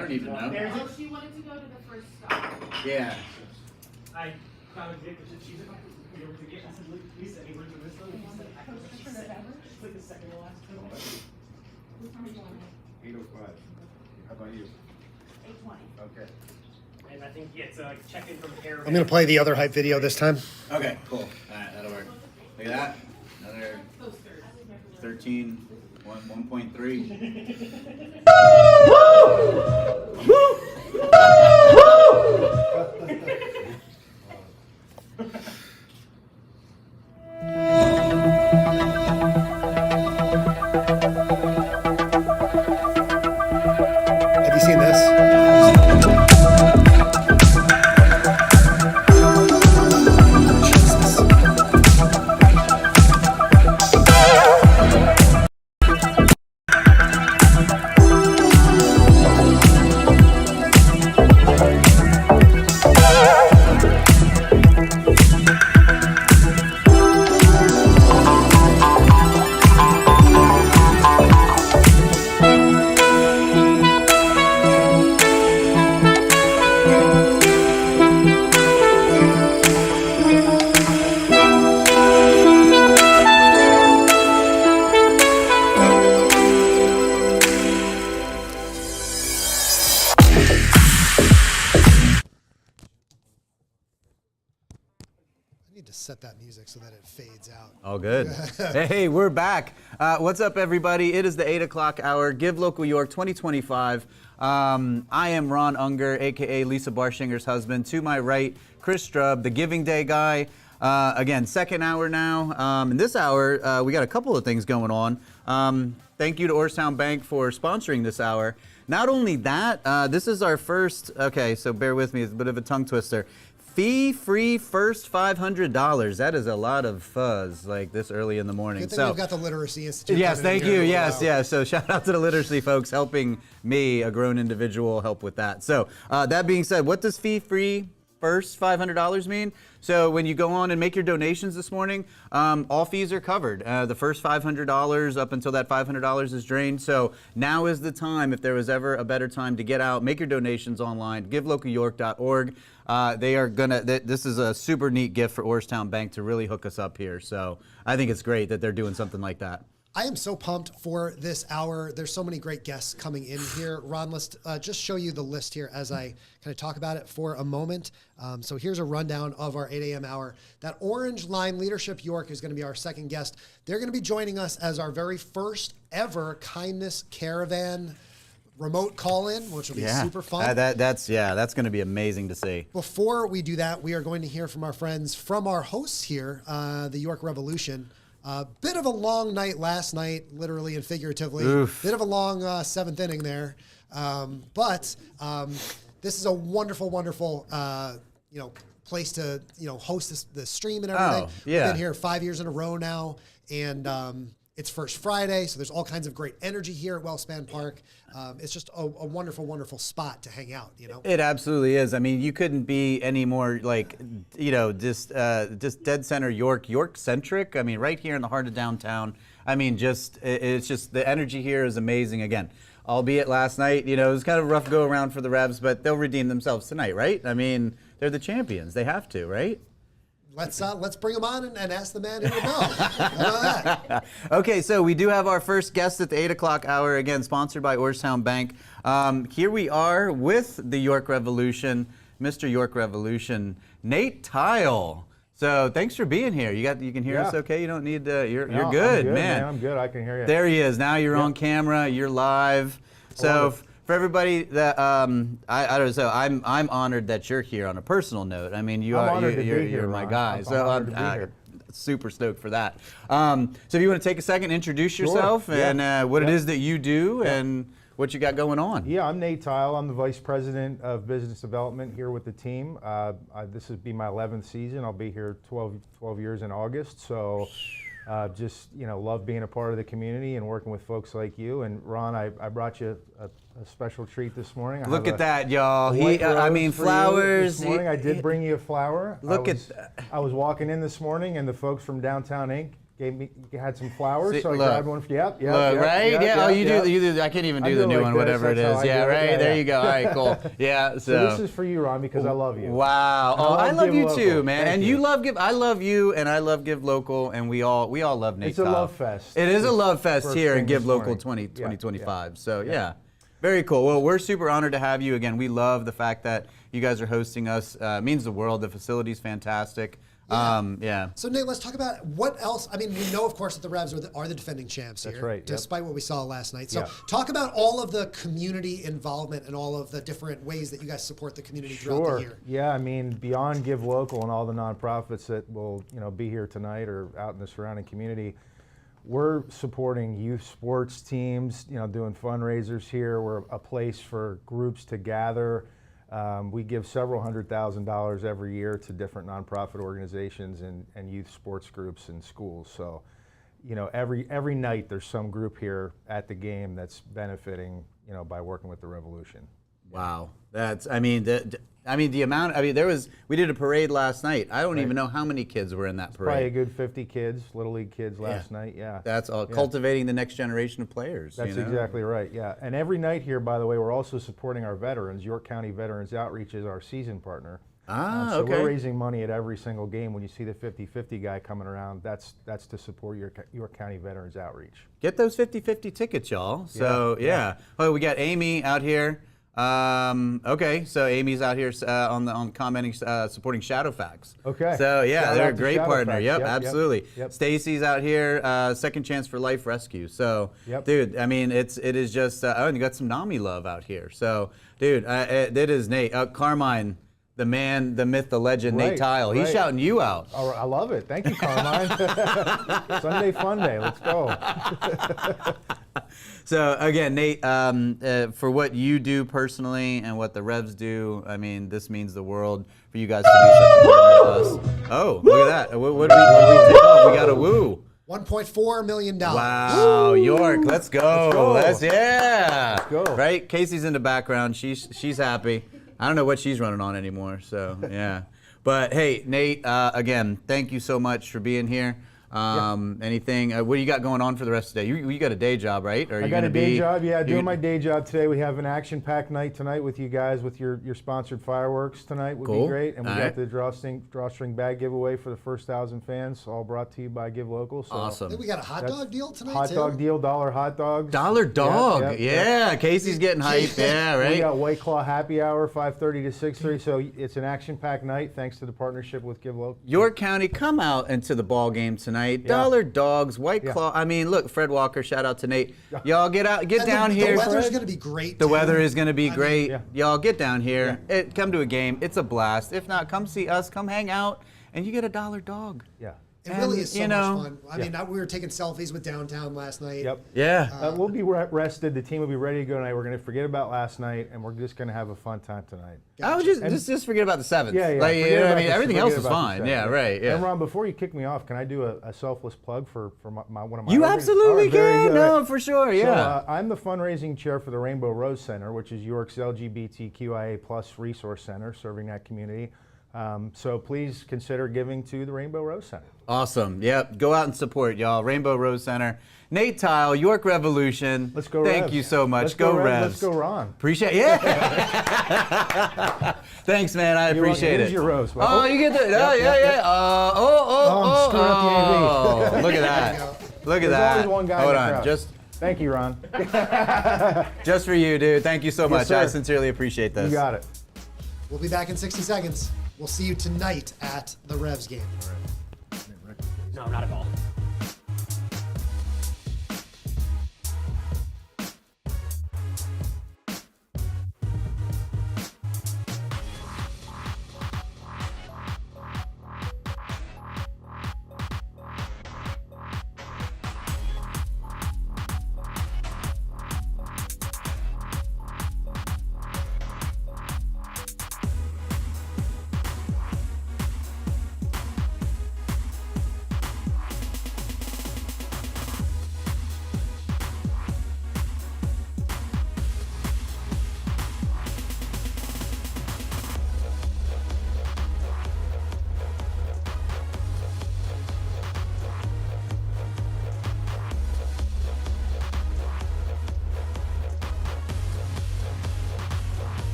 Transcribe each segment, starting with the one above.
don't even know. Oh, she wanted to go to the first stop. Yeah. I found a gift that she's about to be able to get. I said, Lisa, any words on this one? She said, it's like the second to last one. What time are you on? 8:05. How about you? 8:20. Okay. And I think, yeah, it's like check-in from Air. I'm going to play the other hype video this time. Okay, cool. All right, that'll work. Look at that. Another 13, 1.3. Have you seen this? To set that music so that it fades out. All good. Hey, we're back. What's up, everybody? It is the 8 o'clock hour. Give Local York 2025. I am Ron Unger, a.k.a. Lisa Barshinger's husband. To my right, Chris Strubb, the Giving Day guy. Again, second hour now. In this hour, we got a couple of things going on. Thank you to Orrstown Bank for sponsoring this hour. Not only that, this is our first, okay, so bear with me, it's a bit of a tongue twister. Fee-free first $500. That is a lot of fuzz, like this early in the morning. Good thing we've got the Literacy Institute. Yes, thank you. Yes, yes. So shout out to the literacy folks helping me, a grown individual, help with that. So that being said, what does fee-free first $500 mean? So when you go on and make your donations this morning, all fees are covered. The first $500 up until that $500 is drained. So now is the time, if there was ever a better time, to get out, make your donations online, givelocalyork.org. They are gonna. This is a super neat gift for Orrstown Bank to really hook us up here. So I think it's great that they're doing something like that. I am so pumped for this hour. There's so many great guests coming in here. Ron, let's just show you the list here as I kind of talk about it for a moment. So here's a rundown of our 8 a.m. hour. That Orange Line Leadership York is going to be our second guest. They're going to be joining us as our very first ever Kindness Caravan remote call-in, which will be super fun. That's going to be amazing to see. Before we do that, we are going to hear from our friends, from our hosts here, the York Revolution. Bit of a long night last night, literally and figuratively. Oof. Bit of a long seventh inning there. But this is a wonderful, wonderful, place to, host the stream and everything. Oh, yeah. We've been here 5 years in a row now. And it's First Friday, so there's all kinds of great energy here at Wellspan Park. It's just a wonderful, wonderful spot to hang out, It absolutely is. I mean, you couldn't be any more just dead center York-centric. I mean, right here in the heart of downtown. I mean, it's just the energy here is amazing. Again, albeit last night, it was kind of a rough go around for the Revs, but they'll redeem themselves tonight, right? I mean, they're the champions. They have to, right? Let's bring him on and ask the man who would know. How about that? Okay, so we do have our first guest at the 8 o'clock hour, again, sponsored by Orrstown Bank. Here we are with the York Revolution, Mr. York Revolution, Nate Tile. So thanks for being here. You can hear us okay? You don't need you're good, I'm good, man. I'm good. I can hear you. There he is. Now you're on camera. You're live. So for everybody that I don't know, so I'm honored that you're here on a personal note. I mean, you're my guy. So I'm super stoked for that. So if you want to take a second, introduce yourself and what it is that you do and what you got going on. Yeah, I'm Nate Tile. I'm the Vice President of Business Development here with the team. This will be my 11th season. I'll be here 12 years in August. So just, love being a part of the community and working with folks like you. And Ron, I brought you a special treat this morning. Look at that, y'all. Flowers. This morning I did bring you a flower. Look at that. I was walking in this morning and the folks from Downtown Inc. had some flowers, See, so I look. grabbed one for you. Yep, Right? Yeah. Oh, you yep. do. You do. I can't even I do do the it new like one, this, whatever it that's how is. I Yeah. do it. Right. Yeah, There yeah. you go. All right. Cool. Yeah. So this is for you, Ron, because I love you. Wow. And Oh, I love Give you Local. too, man. Thank And you love Give. I love you, and I love Give Local, and we all love Nate. It's a Top. love fest. It is a It's love fest first here thing in Give this Local morning. 2025. So yeah. Very cool. Well, we're super honored to have you again. We love the fact that you guys are hosting us. It means the world. The facility's fantastic. Yeah. So Nate, let's talk about what else. I mean, we know, of course, that the Revs are the defending champs here. That's right, yep. Despite what we saw last night. So Yeah. talk about all of the community involvement and all of the different ways that you guys support the community throughout the year. Yeah, I mean, beyond Give Local and all the nonprofits that will, be here tonight or out in the surrounding community, we're supporting youth sports teams, doing fundraisers here. We're a place for groups to gather. We give several $100,000 every year to different nonprofit organizations and youth sports groups and schools. So, every night there's some group here at the game that's benefiting, by working with the Revolution. Wow. That's. The amount. We did a parade last night. I don't even know how many kids were in that parade. Probably a good 50 kids, Little League kids last night. Yeah. That's all. Cultivating the next generation of players. That's exactly right, yeah. And every night here, by the way, we're also supporting our veterans. York County Veterans Outreach is our season partner. So Okay. we're raising money at every single game. When you see the 50-50 guy coming around, that's to support York County Veterans Outreach. Get those 50-50 tickets, y'all. So, yeah. Oh, we got Amy out here. Okay, so Amy's out here on commenting, supporting Shadowfax. Okay. So yeah, Shout they're out a to great partner. Shadowfax. Yep, Yep, absolutely. yep. Stacy's out here, Second Chance for Life Rescue. So, Yep. dude, I mean, it is just. And you got some NAMI love out here. So, dude, that is Nate. Carmine, the man, the myth, the legend, Nate Right, Tile. He's right. shouting you out. Oh, I love it. Thank you, Carmine. Sunday fun day. Let's go. So again, Nate, for what you do personally and what the Revs do, I mean, this means the world for you guys to be such a partner to us. Oh, look at that! What did we take off? We got a woo! $1.4 million. Wow, York, let's go! Let's go. Yeah, go. Right? Casey's in the background. She's happy. I don't know what she's running on anymore. So yeah, but hey, Nate, again, thank you so much for being here. Anything? What do you got going on for the rest of the day? You got a day job, right? Or are I you got gonna a day be, job, yeah, you're doing gonna- my day job today. We have an action-packed night tonight with you guys with your sponsored fireworks tonight would Cool. be great. And we All got right. the drawstring bag giveaway for the first 1,000 fans, all brought to you by Give Local. So I Awesome. think we got a hot That's dog deal tonight, hot too. dog deal, $1 hot dogs. Dollar dog. Yeah, Casey's getting hyped. Yeah, We right. got White Claw happy hour, 5:30 to 6:30. So it's an action-packed night thanks to the partnership with Give Local. York County, come out into the ball game tonight. Dollar dogs, White Yeah. Claw. I mean, look, Fred Walker, shout out to Nate. Y'all get out, get And down the here. weather's going to be great, The too. weather is going to be I mean, great. Yeah. Y'all get down here. Come to a game. It's a blast. If not, come see us. Come hang out, and you get a $1 dog. Yeah. It really And, is so you know, much fun. I mean, we were taking selfies with downtown last night. Yep. Yeah. We'll be rested. The team will be ready to go tonight. We're going to forget about last night, and we're just going to have a fun time tonight. I would just forget about the 7th. Yeah, yeah. Like, you forget know what I about mean, the- everything forget else is about the fine. set. Yeah, right. Yeah. And Ron, before you kick me off, can I do a selfless plug for one of my? You organiz- absolutely All right, very can. good. No, for sure. Yeah. So I'm the fundraising chair for the Rainbow Rose Center, which is York's LGBTQIA+ resource center, serving that community. So please consider giving to the Rainbow Rose Center. Awesome. Yep. Go out and support, y'all. Rainbow Rose Center. Nate Tile, York Revolution. Let's go Thank Revs. you so much. Let's go Revs. Revs. Let's go Ron. Appreciate Yeah. Thanks, man. I You're welcome. appreciate Here's it. your rose. Oh, you get the. Oh, yeah. I'm screwing up the AV. Look at that. Look at There's that. always one guy in Hold the on. crowd. Thank you, Ron. Just for you, dude. Thank you so much. sir. I sincerely appreciate this. You got it. We'll be back in 60 seconds. We'll see you tonight at the Revs game. No, not at all.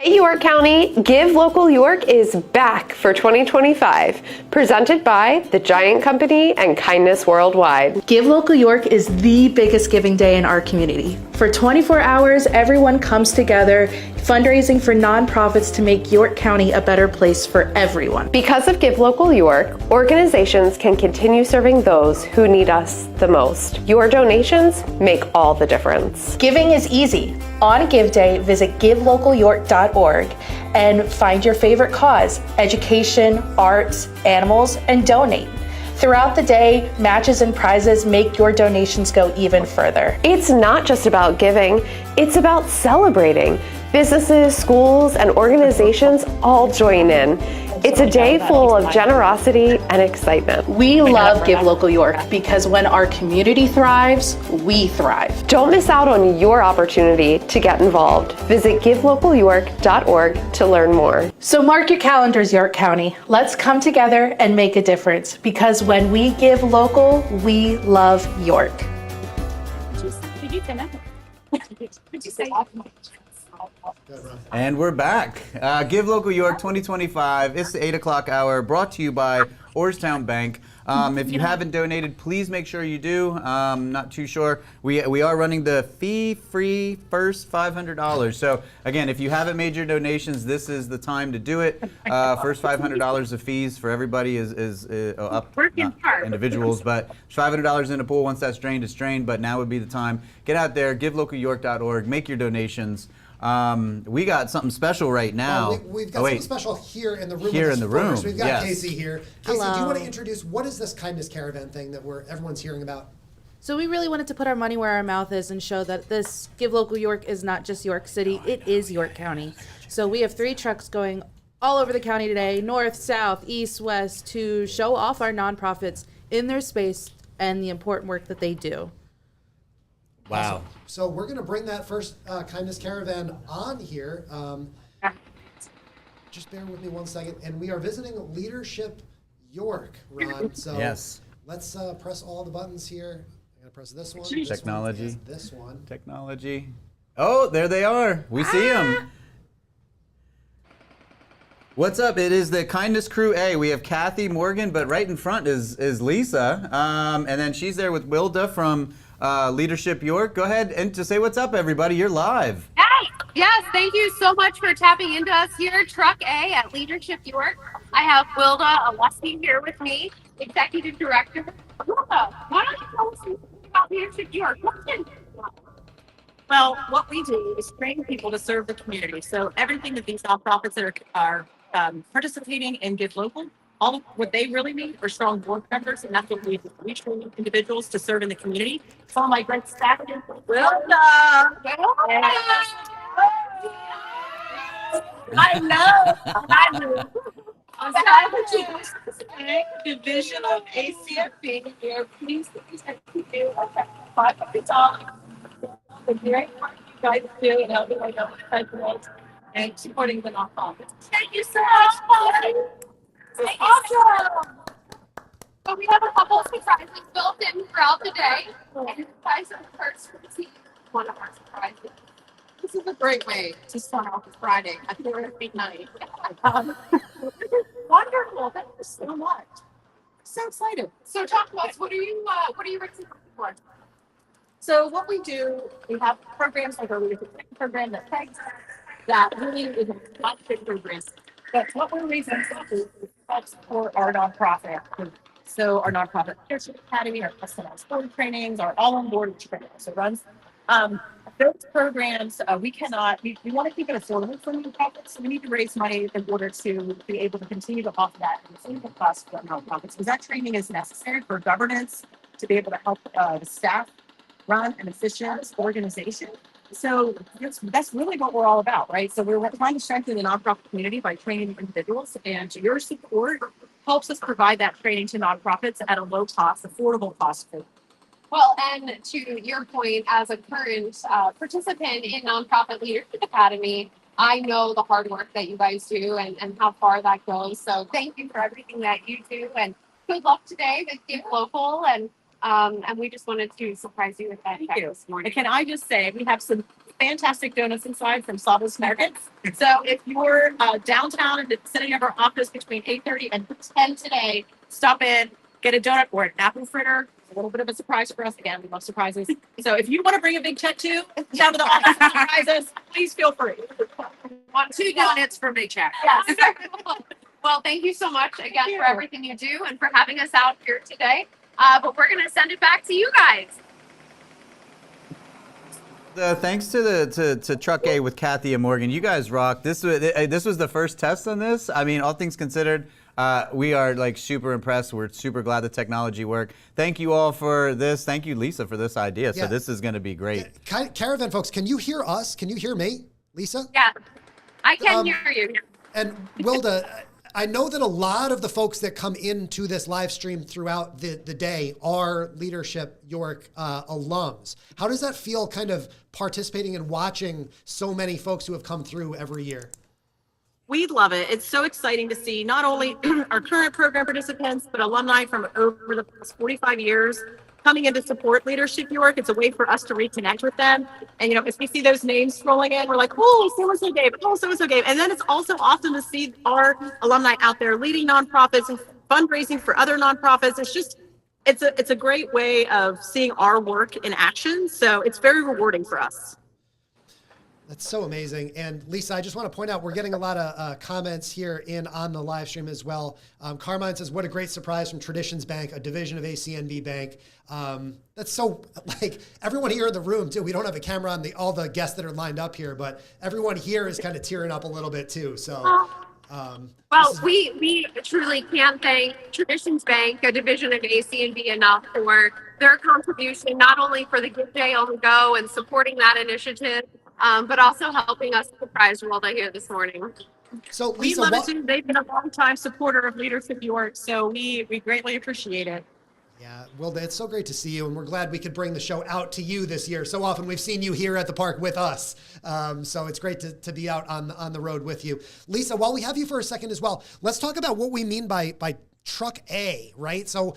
Hey York County, Give Local York is back for 2025, presented by The Giant Company and Kindness Worldwide. Give Local York is the biggest giving day in our community. For 24 hours, everyone comes together, fundraising for nonprofits to make York County a better place for everyone. Because of Give Local York, organizations can continue serving those who need us the most. Your donations make all the difference. Giving is easy. On Give Day, visit givelocalyork.org and find your favorite cause, education, arts, animals, and donate. Throughout the day, matches and prizes make your donations go even further. It's not just about giving, it's about celebrating. Businesses, schools, and organizations all join in. It's a day full of generosity and excitement. We love Give Local York because when our community thrives, we thrive. Don't miss out on your opportunity to get involved. Visit givelocalyork.org to learn more. So mark your calendars, York County. Let's come together and make a difference because when we give local, we love York. Did you say that? Did you say And we're back. Give Local York 2025. It's the 8 o'clock hour, brought to you by Orrstown Bank. If you haven't donated, please make sure you do. Not too sure. We are running the fee-free first $500. So again, if you haven't made your donations, this is the time to do it. First $500 of fees for everybody is up, not individuals, but $500 in a pool. Once that's drained, it's drained. But now would be the time. Get out there, givelocalyork.org, make your donations. We got something special right now. We've got something special here in the room. Here with us in the room, first. We've got yes. Casey here. Casey, Hello. do you want to introduce what is this Kindness Caravan thing that everyone's hearing about? So we really wanted to put our money where our mouth is and show that this Give Local York is not just York City, it is York County. So we have 3 trucks going all over the county today, north, south, east, west, to show off our nonprofits in their space and the important work that they do. Wow. Awesome. So we're going to bring that first Kindness Caravan on here. Just bear with me one second. And we are visiting Leadership York, Ron. So Yes. let's press all the buttons here. I'm going to press this one. Technology. This one, yes, this one. Technology. Oh, there they are. We see them. What's up? It is the Kindness Crew A. We have Kathy Morgan, but right in front is Lisa. And then she's there with Wilda from Leadership York. Go ahead and to say what's up, everybody. You're live. Yes, thank you so much for tapping into us here, Truck A at Leadership York. I have Wilda Alessi here with me, Executive Director. Wilda, why don't you tell us something about Leadership York? Well, what we do is train people to serve the community. So everything that these nonprofits that are participating in Give Local, all of what they really need are strong board members, and that's what we do. We train individuals to serve in the community. So my great staff here, I know. On behalf of the division of ACFB, we are pleased that you do $500. The great work you guys do and helping my president and supporting the nonprofits. Thank you so much. Awesome. So we have a couple of surprises built in throughout the day. And you guys are the first to see one of our surprises. This is a great way to start off a Friday at 4:30 night. Wonderful. Thank you so much. So excited. So talk to us. What are you raising for? So what we do, we have programs like our leadership program that pegs that really is a sponsorship program. But what we're raising is for our nonprofit. So our nonprofit leadership academy, our customized board trainings, our all-on-board training also runs. Those programs, we want to keep it affordable for nonprofits. So we need to raise money in order to be able to continue to offer that and save the cost for nonprofits, because that training is necessary for governance to be able to help the staff run an efficient organization. So that's really what we're all about, right? So we're trying to strengthen the nonprofit community by training individuals, and your support helps us provide that training to nonprofits at a low cost, affordable cost. Well, and to your point, as a current participant in Nonprofit Leadership Academy, I know the hard work that you guys do and how far that goes. So thank you for everything that you do, and good luck today with Give Local. And And we just wanted to surprise you with that Thank check you. this morning. And can I just say, we have some fantastic donuts inside from Sawdust Markets. So if you're downtown in the vicinity of our office between 8:30 and 10 today, stop in, get a donut or an apple fritter. It's a little bit of a surprise for us. Again, we love surprises. So if you want to bring a big check too, down to the office to surprise us, please feel free. Want 2 donuts for a big check. Yes. Well, thank you so much again for everything you do and for having us out here today. But we're going to send it back to you guys. Thanks to Truck A with Kathy and Morgan. You guys rock. This was the first test on this. I mean, all things considered, we are like super impressed. We're super glad the technology worked. Thank you all for this. Thank you, Lisa, for this idea. Yeah. So this is going to be great. Caravan folks, can you hear us? Can you hear me, Lisa? Yeah, I can hear you. And Wilda, I know that a lot of the folks that come into this live stream throughout the day are Leadership York alums. How does that feel kind of participating and watching so many folks who have come through every year? We love it. It's so exciting to see not only our current program participants, but alumni from over the past 45 years coming in to support Leadership York. It's a way for us to reconnect with them. And, if we see those names scrolling in, we're like, oh, so-and-so gave, oh, so-and-so gave. And then it's also awesome to see our alumni out there leading nonprofits and fundraising for other nonprofits. It's a great way of seeing our work in action. So it's very rewarding for us. That's so amazing. And Lisa, I just want to point out, we're getting a lot of comments here on the live stream as well. Carmine says, what a great surprise from Traditions Bank, a division of ACNB Bank. That's so, like, everyone here in the room too. We don't have a camera on all the guests that are lined up here, but everyone here is kind of tearing up a little bit too. So, well, we truly can't thank Traditions Bank, a division of ACNB, enough for their contribution, not only for the Give Day on the Go and supporting that initiative, but also helping us surprise Wilda here this morning. So we Lisa, love it too. They've been a long-time supporter of Leadership York, so we greatly appreciate it. Yeah, Wilda, it's so great to see you, and we're glad we could bring the show out to you this year. So often we've seen you here at the park with us, so it's great to be out on the road with you. Lisa, while we have you for a second as well, let's talk about what we mean by Truck A, right? So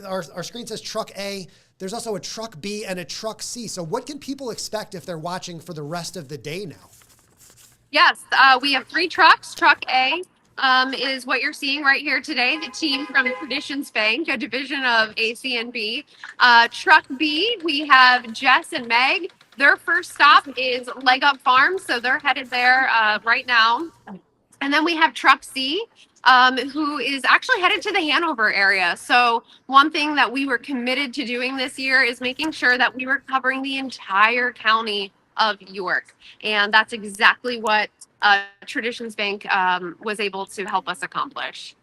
our screen says Truck A. There's also a Truck B and a Truck C. So what can people expect if they're watching for the rest of the day now? Yes, we have 3 trucks. Truck A is what you're seeing right here today, the team from Traditions Bank, a division of ACNB. Truck B, we have Jess and Meg. Their first stop is Leg Up Farm, so they're headed there right now. And then we have Truck C, who is actually headed to the Hanover area. So one thing that we were committed to doing this year is making sure that we were covering the entire county of York. And that's exactly what Traditions Bank was able to help us accomplish.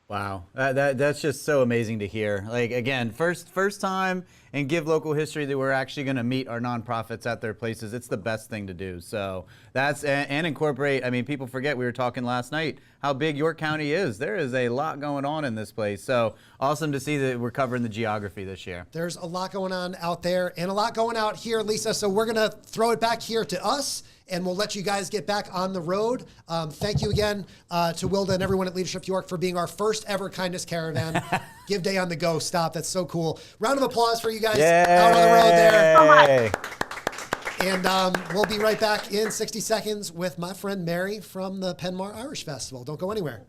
Wow, that's just so amazing to hear. Like, again, first time in Give Local history that we're actually going to meet our nonprofits at their places. It's the best thing to do. So that's, and incorporate, I mean, people forget, we were talking last night how big York County is. There is a lot going on in this place. So awesome to see that we're covering the geography this year. There's a lot going on out there and a lot going out here, Lisa. So we're going to throw it back here to us, and we'll let you guys get back on the road. Thank you again to Wilda and everyone at Leadership York for being our first ever Kindness Caravan. Give Day on the Go stop. That's so cool. Round of applause for you guys out on the road there. And we'll be right back in 60 seconds with my friend Mary from the Penmar Irish Festival. Don't go anywhere.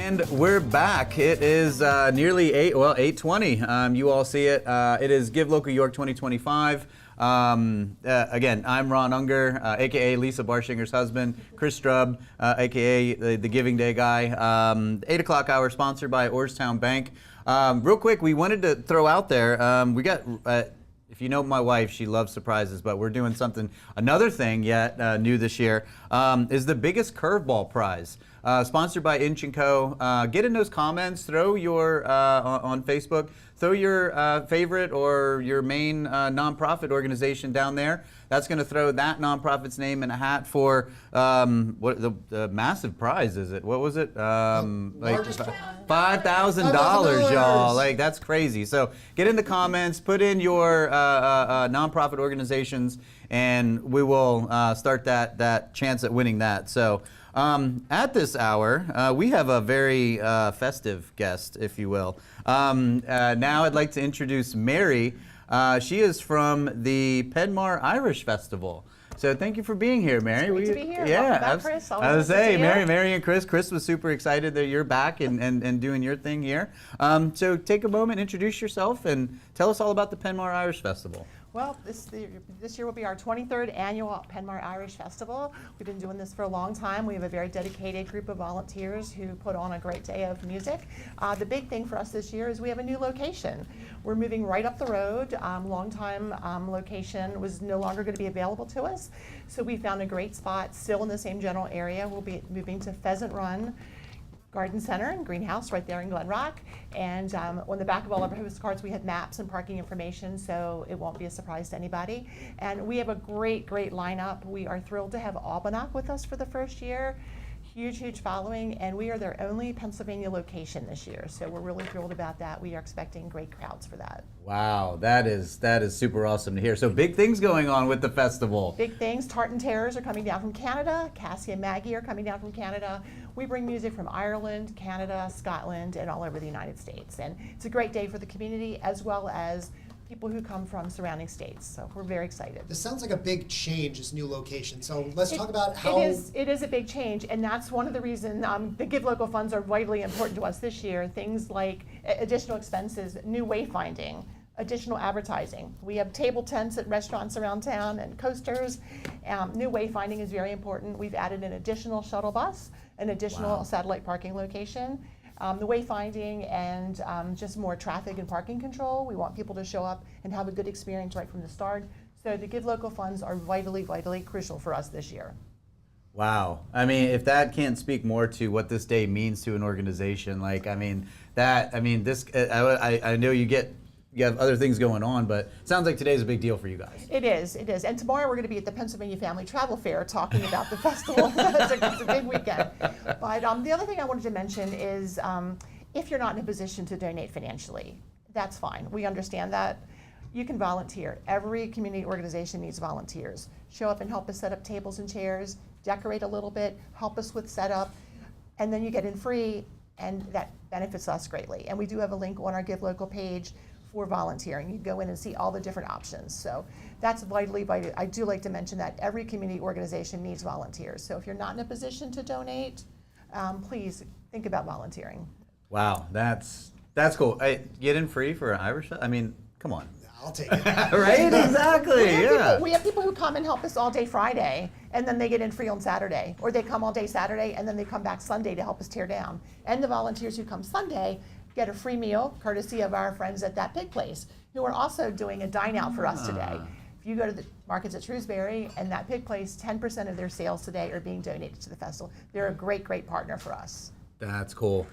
And we're back. It is nearly 8:20. You all see it. It is Give Local York 2025. Again, I'm Ron Unger, aka Lisa Barshinger's husband, Chris Strubb, aka the Giving Day guy. 8 o'clock hour sponsored by Orrstown Bank. Real quick, we wanted to throw out there, we got, if you know my wife, she loves surprises, but we're doing something, another thing yet new this year, is the biggest curveball prize. Sponsored by Inch & Co. Get in those comments, throw your, on Facebook, throw your favorite or your main nonprofit organization down there. That's going to throw that nonprofit's name in a hat for what the massive prize is it? What was it? Like $5,000, y'all. Like, that's crazy. So get in the comments, put in your nonprofit organizations, and we will start that chance at winning that. So at this hour, we have a very festive guest, if you will. Now I'd like to introduce Mary. She is from the Penmar Irish Festival. So thank you for being here, Mary. It's great to be here. Yeah, Welcome back, Chris. I was saying, Mary and Chris. Chris was super excited that you're back and doing your thing here. So take a moment, introduce yourself, and tell us all about the Penmar Irish Festival. Well, this year will be our 23rd annual Penmar Irish Festival. We've been doing this for a long time. We have a very dedicated group of volunteers who put on a great day of music. The big thing for us this year is we have a new location. We're moving right up the road. Long-time location was no longer going to be available to us. So we found a great spot still in the same general area. We'll be moving to Pheasant Run Garden Center and Greenhouse right there in Glen Rock. And on the back of all of our postcards, we had maps and parking information, so it won't be a surprise to anybody. And we have a great lineup. We are thrilled to have Albanac with us for the first year. Huge following, and we are their only Pennsylvania location this year. So we're really thrilled about that. We are expecting great crowds for that. Wow, that is super awesome to hear. So big things going on with the festival. Big things. Tartan Terrors are coming down from Canada. Cassie and Maggie are coming down from Canada. We bring music from Ireland, Canada, Scotland, and all over the United States. And it's a great day for the community as well as people who come from surrounding states. So we're very excited. This sounds like a big change, this new location. So let's talk about how... It is a big change, and that's one of the reasons the Give Local funds are vitally important to us this year. Things like additional expenses, new wayfinding, additional advertising. We have table tents at restaurants around town and coasters. New wayfinding is very important. We've added an additional shuttle bus, an additional satellite parking location. The wayfinding and just more traffic and parking control. We want people to show up and have a good experience right from the start. So the Give Local funds are vitally crucial for us this year. Wow. I mean, if that can't speak more to what this day means to an organization, like, I know you have other things going on, but it sounds like today's a big deal for you guys. It is. And tomorrow we're going to be at the Pennsylvania Family Travel Fair talking about the festival. It's a big weekend. But the other thing I wanted to mention is if you're not in a position to donate financially, that's fine. We understand that. You can volunteer. Every community organization needs volunteers. Show up and help us set up tables and chairs, decorate a little bit, help us with setup, and then you get in free, and that benefits us greatly. And we do have a link on our Give Local page for volunteering. You go in and see all the different options. So that's vitally vital. I do like to mention that every community organization needs volunteers. So if you're not in a position to donate, please think about volunteering. Wow, that's cool. Get in free for an Irish? I mean, come on. I'll take it. Right? Exactly. We have people who come and help us all day Friday, and then they get in free on Saturday. Or they come all day Saturday, and then they come back Sunday to help us tear down. And the volunteers who come Sunday get a free meal, courtesy of our friends at That Pig Place, who are also doing a dine out for us today. If you go to the markets at Shrewsbury and That Pig Place, 10% of their sales today are being donated to the festival. They're a great partner for us. That's cool.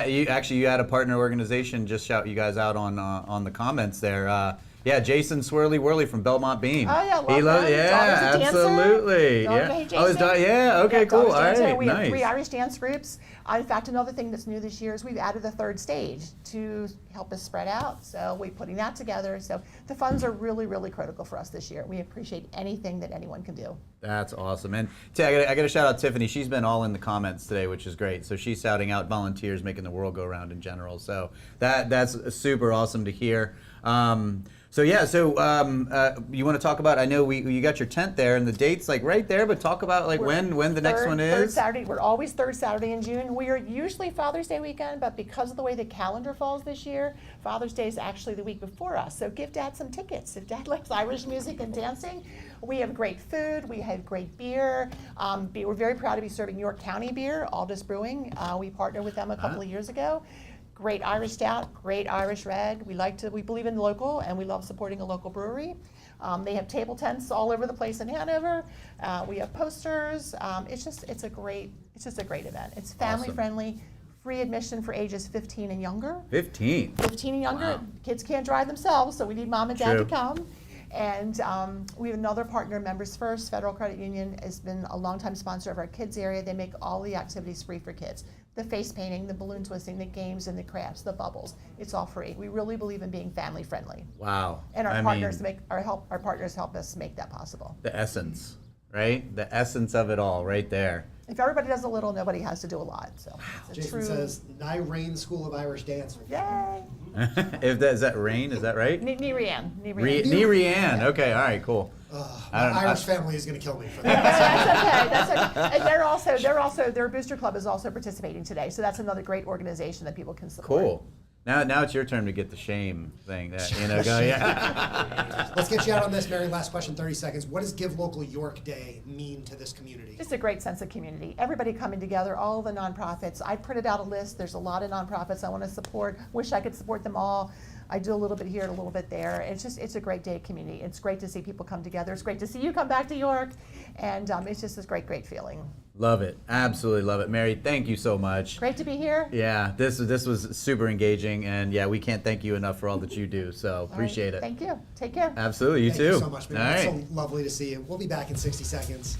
You had a partner organization just shout you guys out on the comments there. Yeah, Jason Swirly Whirly from Belmont Bean. Oh yeah, he loves. Yeah, absolutely. Yeah. Okay, cool. All right, we nice. have 3 Irish dance groups. In fact, another thing that's new this year is we've added a 3rd stage to help us spread out. So we're putting that together. So the funds are really critical for us this year. We appreciate anything that anyone can do. That's awesome. And I got to shout out Tiffany. She's been all in the comments today, which is great. So she's shouting out volunteers making the world go round in general. So that's super awesome to hear. So yeah, you want to talk about? I know you got your tent there and the dates like right there, but talk about like when the next one is. Third Saturday. We're always third Saturday in June. We are usually Father's Day weekend, but because of the way the calendar falls this year, Father's Day is actually the week before us. So give Dad some tickets. If Dad likes Irish music and dancing, we have great food. We have great beer. We're very proud to be serving York County beer, Aldous Brewing. We partnered with them a couple of years ago. Great Irish stout, great Irish red. We believe in local, and we love supporting a local brewery. They have table tents all over the place in Hanover. We have posters. It's just a great event. It's family friendly, free admission for ages 15 and younger. 15. 15 and younger. Wow. Kids can't drive themselves, so we need mom and dad to come. And we have another partner, Members First Federal Credit Union, has been a longtime sponsor of our kids area. They make all the activities free for kids. The face painting, the balloon twisting, the games and the crafts, the bubbles. It's all free. We really believe in being family friendly. Wow. And our partners help us make that possible. The essence, right? The essence of it all right there. If everybody does a little, nobody has to do a lot. So Jason says, Nye Rain School of Irish Dance. Yay! Is that Rain? Is that right? Ni-Rian. Okay, all right, cool. My Irish family is going to kill me for that. That's okay. And their booster club is also participating today. So that's another great organization that people can support. Cool. Now it's your turn to get the shame thing. Let's get you out on this, Mary. Last question, 30 seconds. What does Give Local York Day mean to this community? Just a great sense of community. Everybody coming together, all the nonprofits. I printed out a list. There's a lot of nonprofits I want to support. Wish I could support them all. I do a little bit here and a little bit there. It's a great day of community. It's great to see people come together. It's great to see you come back to York. And it's just this great feeling. Love it. Absolutely love it. Mary, thank you so much. Great to be here. Yeah, this was super engaging, and yeah, we can't thank you enough for all that you do, so appreciate it. Thank you. Take care. Absolutely, you too. Thank you so much, Mary. All right. It's so lovely to see you. We'll be back in 60 seconds.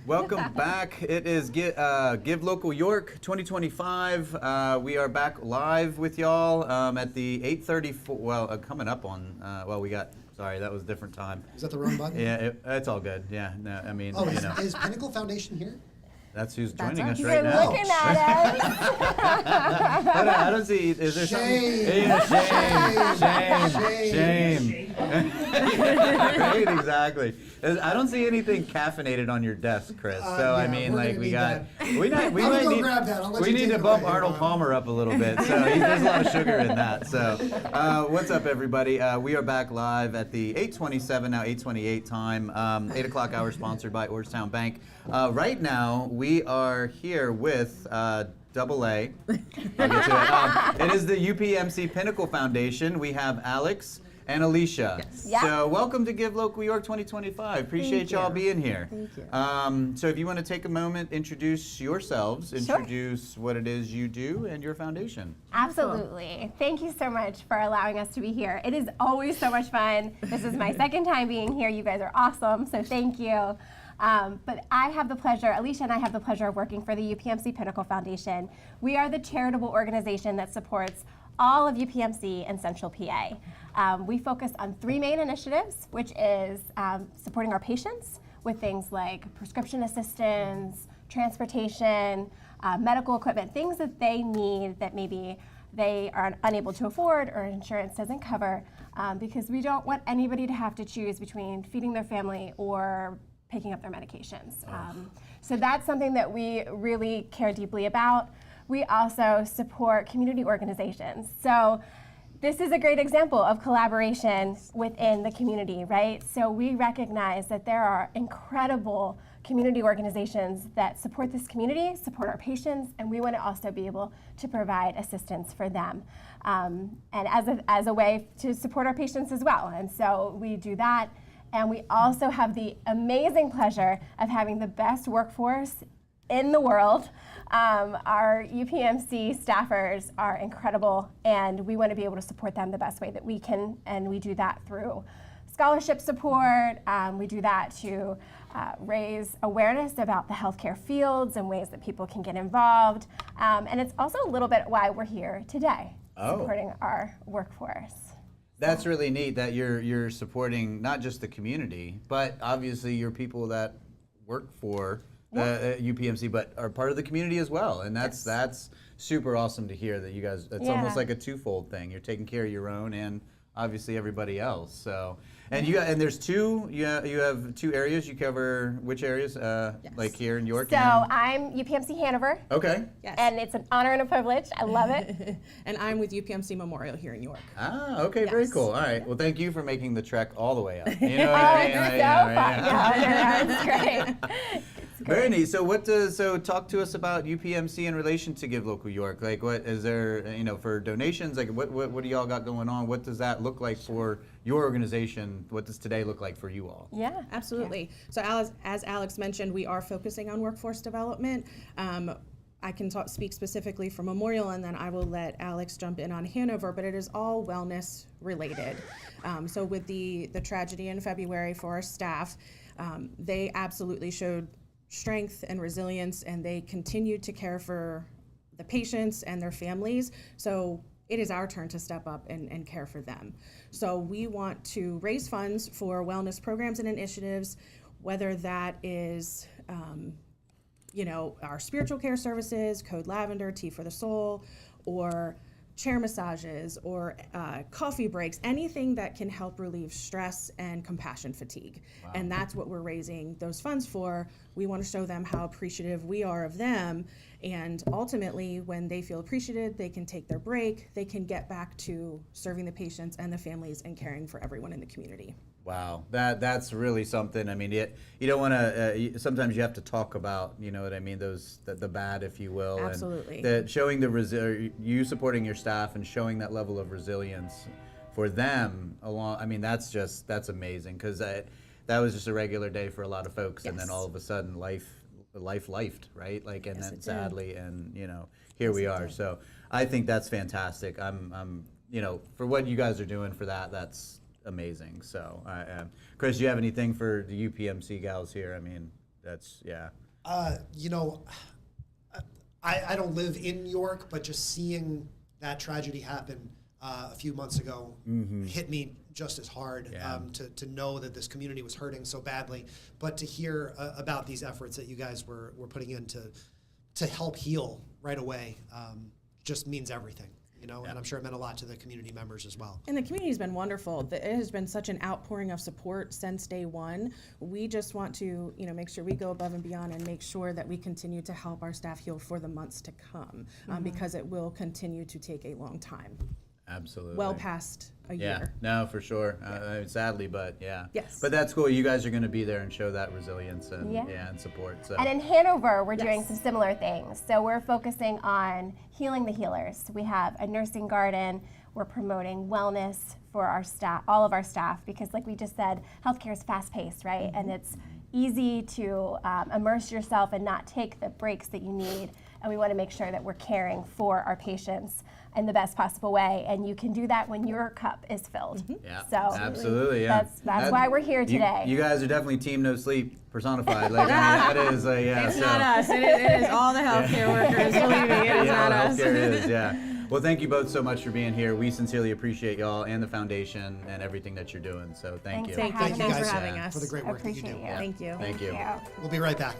Welcome back. It is Give Local York 2025. We are back live with y'all at the 8:34. Well, coming up on. Sorry, that was a different time. Is that the wrong button? Yeah, it's all good. Yeah, no, I mean, is Pinnacle Foundation here? That's who's joining us You're right now. looking at us. I don't see. Is there Shame. Shame. Right, exactly. I don't see anything caffeinated on your desk, Chris. So I mean, like we need to bump Arnold Palmer up a little bit. So there's a lot of sugar in that. So what's up, everybody? We are back live at the 8:27 now 8:28 time, 8 o'clock hour, sponsored by Orrstown Bank. Right now we are here with. Double A. I'll get to it. It is the UPMC Pinnacle Foundation. We have Alex and Alicia. Yes. Yeah. So welcome to Give Local York 2025. Appreciate y'all being here. Thank you. So if you want to take a moment, introduce yourselves, introduce what it is you do and your foundation. Absolutely. Thank you so much for allowing us to be here. It is always so much fun. This is my second time being here. You guys are awesome, so thank you. But Alicia and I have the pleasure of working for the UPMC Pinnacle Foundation. We are the charitable organization that supports all of UPMC and Central PA. We focus on three main initiatives, which is supporting our patients with things like prescription assistance, transportation, medical equipment, things that they need that maybe they are unable to afford or insurance doesn't cover, because we don't want anybody to have to choose between feeding their family or picking up their medications. So that's something that we really care deeply about. we also support community organizations. So this is a great example of collaboration within the community, right? So we recognize that there are incredible community organizations that support this community, support our patients, and we want to also be able to provide assistance for them, and as a way to support our patients as well. And so we do that, and we also have the amazing pleasure of having the best workforce in the world. Our UPMC staffers are incredible, and we want to be able to support them the best way that we can, and we do that through scholarship support. We do that to raise awareness about the healthcare fields and ways that people can get involved. And it's also a little bit why we're here today, supporting our workforce. That's really neat that you're supporting not just the community, but obviously your people that work for UPMC, but are part of the community as well. And that's super awesome to hear that you guys, it's almost like a twofold thing. You're taking care of your own and obviously everybody else. So, and there's you have two areas. You cover which areas? Like here in York? So I'm UPMC Hanover. Okay. Yes. And it's an honor and a privilege. I love it. And I'm with UPMC Memorial here in York. Ah, okay, very cool. All right. Well, thank you for making the trek all the way up. You know Oh, it's so fun. It's great. Very neat. So talk to us about UPMC in relation to Give Local York. Like, what is there, for donations? Like, what do y'all got going on? What does that look like for your organization? What does today look like for you all? Yeah. Absolutely. So as Alex mentioned, we are focusing on workforce development. I can speak specifically for Memorial, and then I will let Alex jump in on Hanover, but it is all wellness related. So with the tragedy in February for our staff, they absolutely showed strength and resilience, and they continued to care for the patients and their families. So it is our turn to step up and care for them. So we want to raise funds for wellness programs and initiatives, whether that is our spiritual care services, Code Lavender, Tea for the Soul, or chair massages, or coffee breaks, anything that can help relieve stress and compassion fatigue. Wow. And that's what we're raising those funds for. We want to show them how appreciative we are of them. And ultimately, when they feel appreciated, they can take their break, they can get back to serving the patients and the families and caring for everyone in the community. Wow, that's really something. I mean, you don't want to. Sometimes you have to talk about, you know what I mean, the bad, if you will. Absolutely. And showing you supporting your staff and showing that level of resilience for them along. I mean, that's amazing, because that was just a regular day for a lot of folks, and then all of a sudden life lifed, right? Like, and then sadly, and here we are. So I think that's fantastic. I'm for what you guys are doing for that's amazing. So, Chris, do you have anything for the UPMC gals here? I mean, that's I don't live in York, but just seeing that tragedy happen a few months ago hit me just as hard. To know that this community was hurting so badly, but to hear about these efforts that you guys were putting in to help heal right away just means everything. And I'm sure it meant a lot to the community members as well. And the community's been wonderful. It has been such an outpouring of support since day one. We just want to, make sure we go above and beyond and make sure that we continue to help our staff heal for the months to come, because it will continue to take a long time. Absolutely. Well past a year. No, for sure. Sadly, but Yes. But that's cool. You guys are going to be there and show that resilience and and support. So. And in Hanover, we're doing some similar things. So we're focusing on healing the healers. We have a nursing garden. We're promoting wellness for our staff, all of our staff, because like we just said, healthcare is fast-paced, right? And it's easy to immerse yourself and not take the breaks that you need. And we want to make sure that we're caring for our patients in the best possible way, and you can do that when your cup is filled. Yeah, so absolutely. Yeah, that's why we're here today. You guys are definitely Team No Sleep personified. Like, that is, It's not us. It is all the healthcare workers. Believe me, it is not us. Healthcare is, Well, thank you both so much for being here. We sincerely appreciate y'all and the foundation and everything that you're doing. So thank you. Thanks for having us. For the great work that you do. Yeah. Thank you. Thank you. We'll be right back.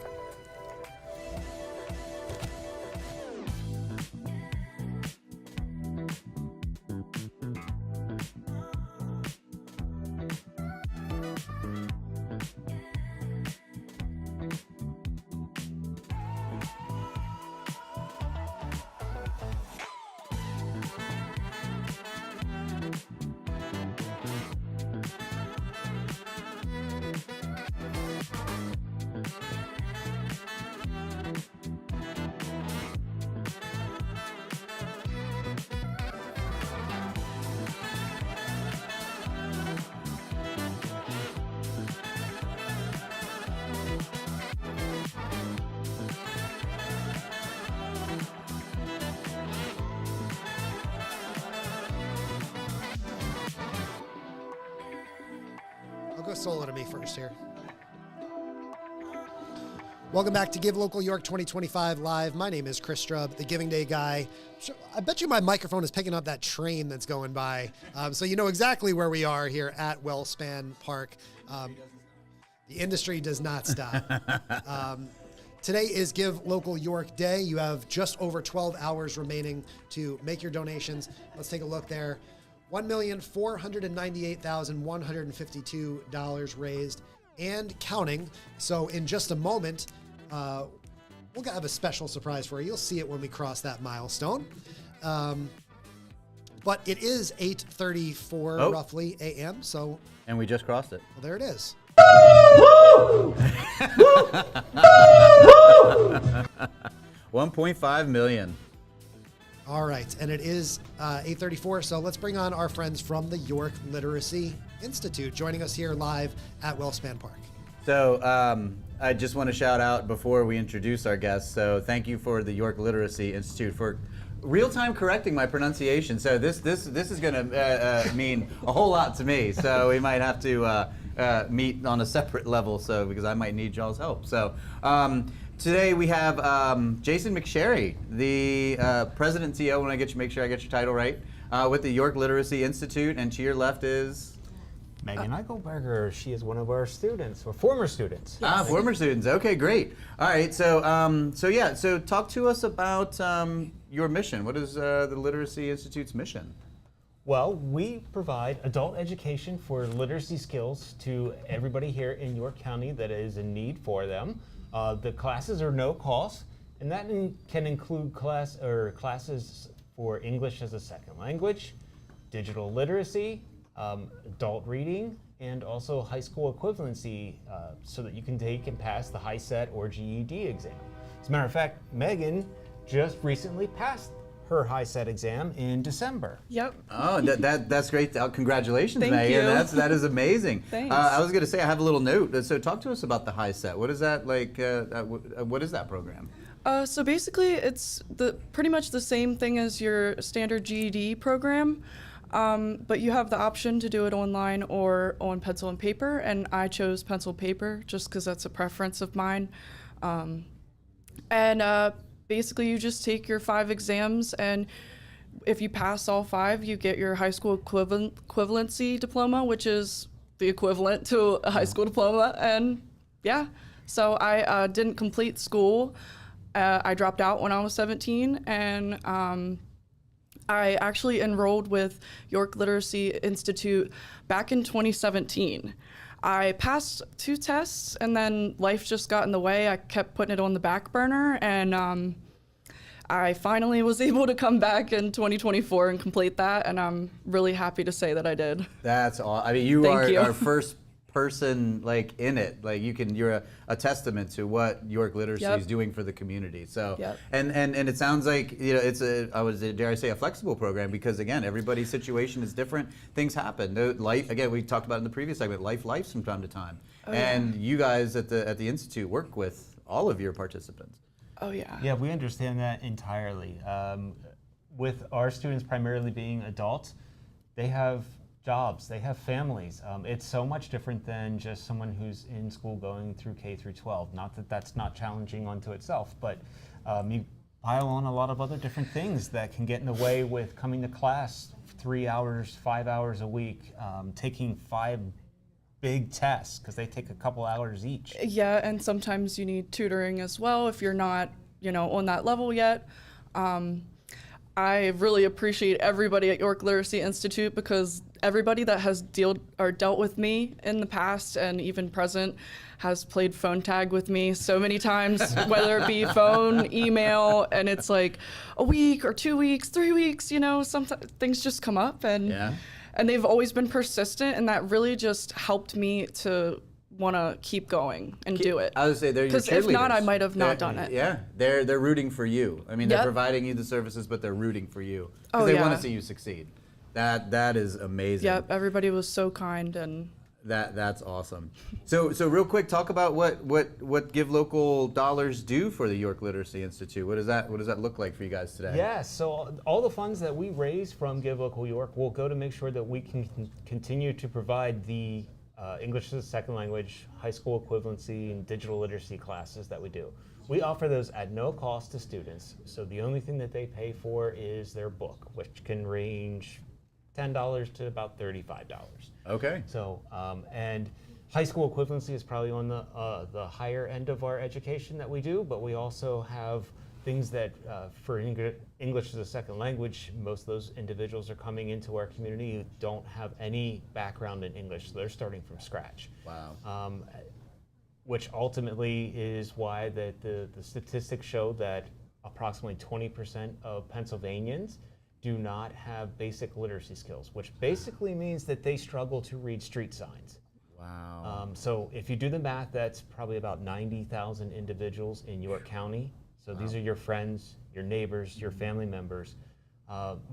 go solo to me first here. Welcome back to Give Local York 2025 Live. My name is Chris Strubb, the Giving Day guy. I bet you my microphone is picking up that train that's going by, so you know exactly where we are here at Wellspan Park. The industry does not stop. Today is Give Local York Day. You have just over 12 hours remaining to make your donations. Let's take a look there. $1,498,152 raised and counting. So in just a moment, we'll have a special surprise for you. You'll see it when we cross that milestone. But it is 8:34 roughly a.m. So, and we just crossed it. Well, there it is. 1.5 million. All right, and it is 8:34, so let's bring on our friends from the York Literacy Institute, joining us here live at Wellspan Park. So I just want to shout out before we introduce our guests. So thank you for the York Literacy Institute for real-time correcting my pronunciation. So this is going to mean a whole lot to me. So we might have to meet on a separate level. So because I might need y'all's help. So. Today we have Jason McSherry, the president and CEO. When I make sure I get your title right, with the York Literacy Institute, and to your left is Megan Eichelberger. She is one of our students, or former students. Yes. Former students. Okay, great. All right, so talk to us about your mission. What is the Literacy Institute's mission? Well, we provide adult education for literacy skills to everybody here in York County that is in need for them. The classes are no cost, and that can include classes for English as a second language, digital literacy, adult reading, and also high school equivalency, so that you can take and pass the HiSET or GED exam. As a matter of fact, Megan just recently passed her HiSET exam in December. Yep. Oh, that's great. Congratulations, Thank Megan. you. That is amazing. Thanks. I was going to say I have a little note. So talk to us about the HiSET. What is that like? What is that program? So basically, it's pretty much the same thing as your standard GED program, but you have the option to do it online or on pencil and paper. And I chose pencil paper just because that's a preference of mine. Basically, you just take your 5 exams, and if you pass all 5, you get your high school equivalency diploma, which is the equivalent to a high school diploma. And yeah, so I didn't complete school. I dropped out when I was 17, and I actually enrolled with York Literacy Institute back in 2017. I passed 2 tests, and then life just got in the way. I kept putting it on the back burner, and I finally was able to come back in 2024 and complete that, and I'm really happy to say that I did. That's all. I mean, you Thank are you. our first person like in it. Like you're a testament to what York Literacy is doing for the community. So and it sounds like it's dare I say a flexible program, because again, everybody's situation is different. Things happen. Life, again, we talked about in the previous segment, life from time to time. And you guys at the Institute work with all of your participants. Oh yeah. Yeah, we understand that entirely. With our students primarily being adults, they have jobs, they have families. It's so much different than just someone who's in school going through K through 12. Not that that's not challenging unto itself, but you pile on a lot of other different things that can get in the way with coming to class 3 hours, 5 hours a week, taking 5 big tests because they take a couple hours each. Yeah, and sometimes you need tutoring as well if you're not, on that level yet. I really appreciate everybody at York Literacy Institute, because everybody that has dealt with me in the past and even present has played phone tag with me so many times, whether it be phone, email, and it's like a week or 2 weeks, 3 weeks, sometimes things just come up, and they've always been persistent, and that really just helped me to want to keep going and do it. I would say they're your cheerleaders. Because if not, I might have not done it. Yeah, they're rooting for you. I mean, they're providing you the services, but they're rooting for you because they want to see you succeed. That is amazing. Yep, everybody was so kind, and that's awesome. So real quick, talk about what Give Local dollars do for the York Literacy Institute. What does that look like for you guys today? Yeah, so all the funds that we raise from Give Local York will go to make sure that we can continue to provide the English as a second language, high school equivalency, and digital literacy classes that we do. We offer those at no cost to students, so the only thing that they pay for is their book, which can range $10 to about $35. Okay. So, and high school equivalency is probably on the higher end of our education that we do, but we also have things that for English as a second language, most of those individuals are coming into our community who don't have any background in English, so they're starting from scratch. Wow. Which ultimately is why the statistics show that approximately 20% of Pennsylvanians do not have basic literacy skills, which basically means that they struggle to read street signs. Wow. So if you do the math, that's probably about 90,000 individuals in York County. So these are your friends, your neighbors, your family members,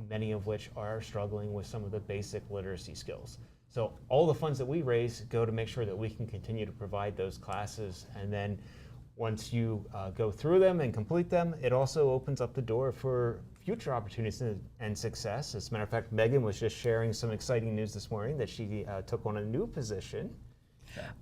many of which are struggling with some of the basic literacy skills. So all the funds that we raise go to make sure that we can continue to provide those classes. And then once you go through them and complete them, it also opens up the door for future opportunities and success. As a matter of fact, Megan was just sharing some exciting news this morning that she took on a new position.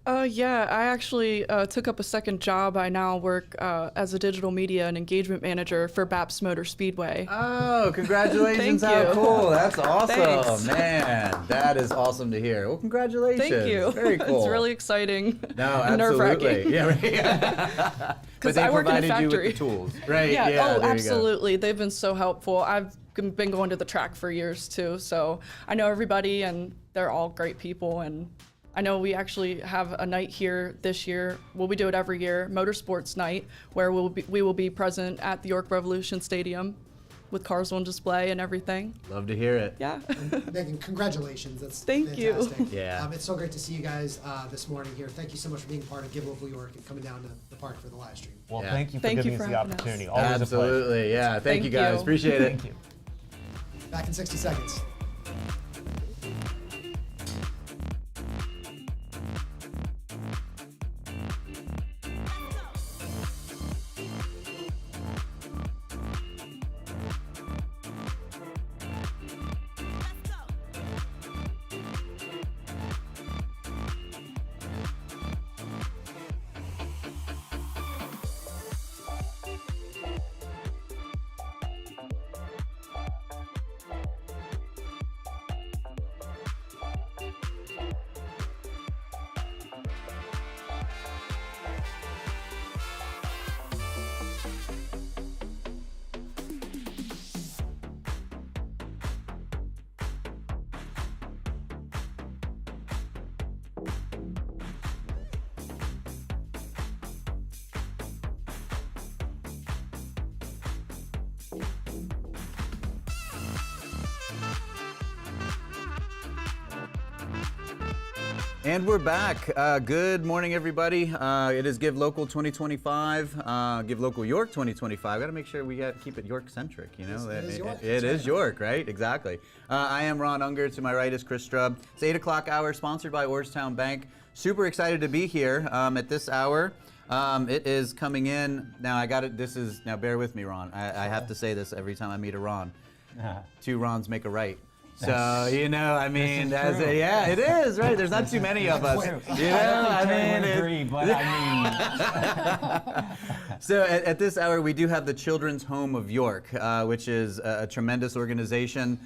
Yeah, I actually took up a second job. I now work as a digital media and engagement manager for BAPS Motor Speedway. Oh, congratulations. Thank How you. cool. That's awesome. Thanks. Man, that is awesome to hear. Well, congratulations. Thank you. Very cool. It's really exciting. No, and absolutely. nerve-wracking. Yeah, right. But they I work in a provided you with factory. the tools. Right. Yeah, Yeah, oh, there you go. absolutely. They've been so helpful. I've been going to the track for years too, so I know everybody and they're all great people. And I know we actually have a night here this year. Well, we do it every year, Motorsports Night, where we will be present at the York Revolution Stadium with cars on display and everything. Love to hear it. Yeah. Megan, congratulations. That's Thank you. fantastic. Yeah. It's so great to see you guys this morning here. Thank you so much for being part of Give Local York and coming down to the park for the live stream. Well, Yeah. thank you for Thank giving you us for the having us. opportunity. Always a pleasure. Absolutely. Yeah. Thank you Thank guys. you. Appreciate it. Thank you. Back in 60 seconds. And we're back. Good morning, everybody. It is Give Local 2025, Give Local York 2025. Got to make sure we keep it York-centric, you know? It is York. It is York, right? Exactly. I am Ron Unger. To my right is Chris Strubb. It's 8 o'clock hour, sponsored by Orrstown Bank. Super excited to be here at this hour. It is coming in. Now, I got it. This is, now bear with me, Ron. I have to say this every time I meet a Ron. Two Rons make a right. So, you know, I mean, yeah, it is, right? There's not too many of us. You know, I mean, agree, but I mean. So at this hour, we do have the Children's Home of York, which is a tremendous organization.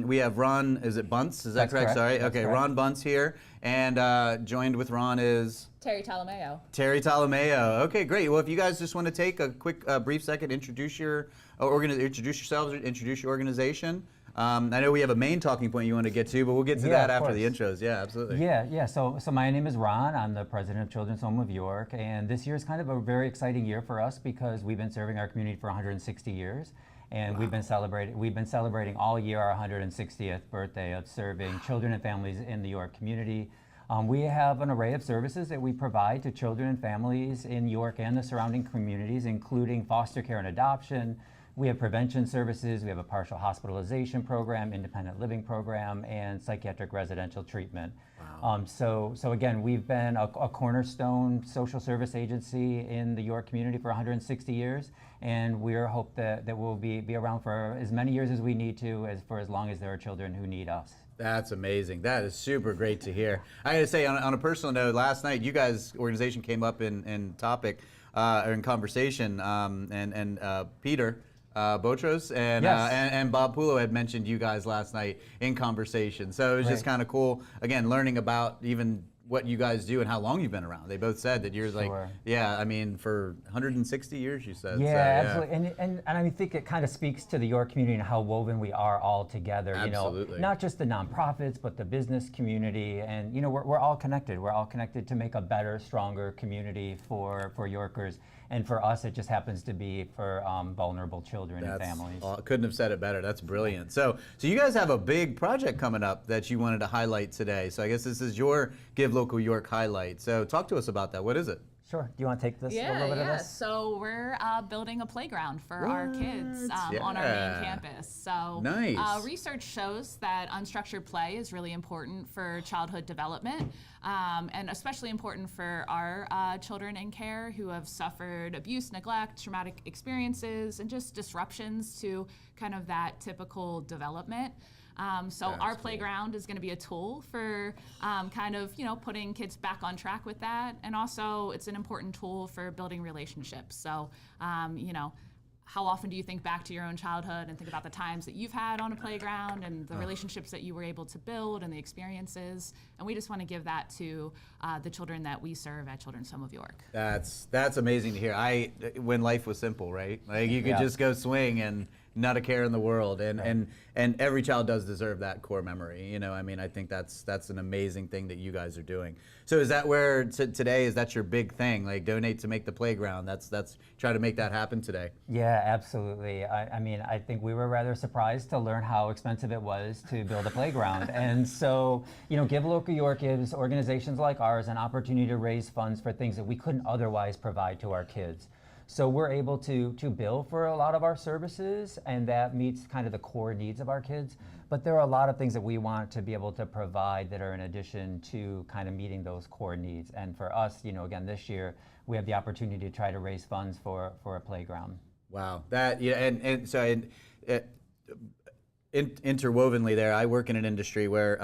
We have Ron, is it Bunce? Is that That's correct. Sorry. That's okay, correct. Ron Bunce here. And joined with Ron is? Terry Talomeo. Terry Talomeo. Okay, great. Well, if you guys just want to take a quick, brief second, introduce yourselves, introduce your organization. I know we have a main talking point you want to get to, but we'll get to that after the intros. Yeah, absolutely. Yeah. So my name is Ron. I'm the president of Children's Home of York, and this year is kind of a very exciting year for us because we've been serving our community for 160 years, and we've been celebrating all year our 160th birthday of serving children and families in the York community. We have an array of services that we provide to children and families in York and the surrounding communities, including foster care and adoption. We have prevention services, we have a partial hospitalization program, independent living program, and psychiatric residential treatment. Wow. So again, we've been a cornerstone social service agency in the York community for 160 years, and we hope that we'll be around for as many years as we need to, for as long as there are children who need us. That's amazing. That is super great to hear. I gotta say, on a personal note, last night you guys' organization came up in topic or in conversation, and Peter Botros and, Yes. and Bob Pulo had mentioned you guys last night in conversation. So it was just Right. kind of cool, again, learning about even what you guys do and how long you've been around. They both said that you're like, Sure. yeah, I mean, for 160 years, you said. Yeah, so, absolutely. And I think it kind of speaks to the York community and how woven we are all together. Absolutely. You know, not just the nonprofits, but the business community. And, you know, we're all connected. We're all connected to make a better, stronger community for Yorkers. And for us, it just happens to be for vulnerable children and families. Couldn't have said it better. That's brilliant. So you guys have a big project coming up that you wanted to highlight today. So I guess this is your Give Local York highlight. So talk to us about that. What is it? Sure. Do you want to take this? a Yeah, little bit yeah. of this? So we're building a playground for our kids on our Yeah. main campus. So Nice. research shows that unstructured play is really important for childhood development, and especially important for our children in care who have suffered abuse, neglect, traumatic experiences, and just disruptions to kind of that typical development. So our playground is going to be a tool for kind of, you know, putting kids back on track with that. And also it's an important tool for building relationships. So, you know, how often do you think back to your own childhood and think about the times that you've had on a playground and the relationships that you were able to build and the experiences? And we just want to give that to the children that we serve at Children's Home of York. That's amazing to hear. When life was simple, right? Like you could Yeah. just go swing and not a care in the world, and every child does deserve that core memory. You know, I mean, I think that's an amazing thing that you guys are doing. So is that where today is that your big thing? Like donate to make the playground. That's try to make that happen today. Yeah, absolutely. I mean, I think we were rather surprised to learn how expensive it was to build a playground. And so, you know, Give Local York gives organizations like ours an opportunity to raise funds for things that we couldn't otherwise provide to our kids. So we're able to bill for a lot of our services, and that meets kind of the core needs of our kids. But there are a lot of things that we want to be able to provide that are in addition to kind of meeting those core needs. And for us, you know, again, this year, we have the opportunity to try to raise funds for a playground. Wow, that interwovenly there, I work in an industry where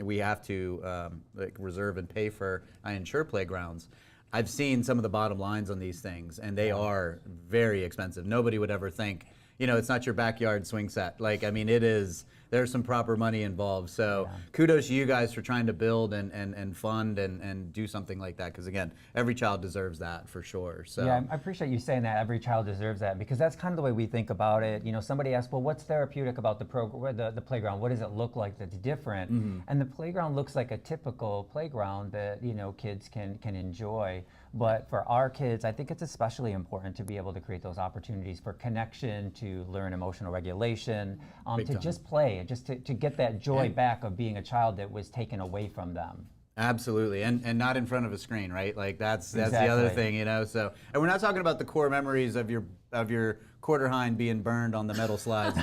we have to like reserve and pay for insure playgrounds. I've seen some of the bottom lines on these things, and they are very expensive. Nobody would ever think, you know, it's not your backyard swing set. Like, I mean, it is. There's some proper money involved. So kudos to you guys for trying to build and fund and do something like that. Because again, every child deserves that for sure. So yeah, I appreciate you saying that every child deserves that, because that's kind of the way we think about it. You know, somebody asked, well, what's therapeutic about the playground? What does it look like that's different? Mm-hmm. And the playground looks like a typical playground that, you know, kids can enjoy. But for our kids, I think it's especially important to be able to create those opportunities for connection, to learn emotional regulation, to just play, just to get that joy back of being a child that was taken away from them. Absolutely, and not in front of a screen, right? Like that's the other Exactly. thing, you know. So, and we're not talking about the core memories of your quarter hind being burned on the metal slides.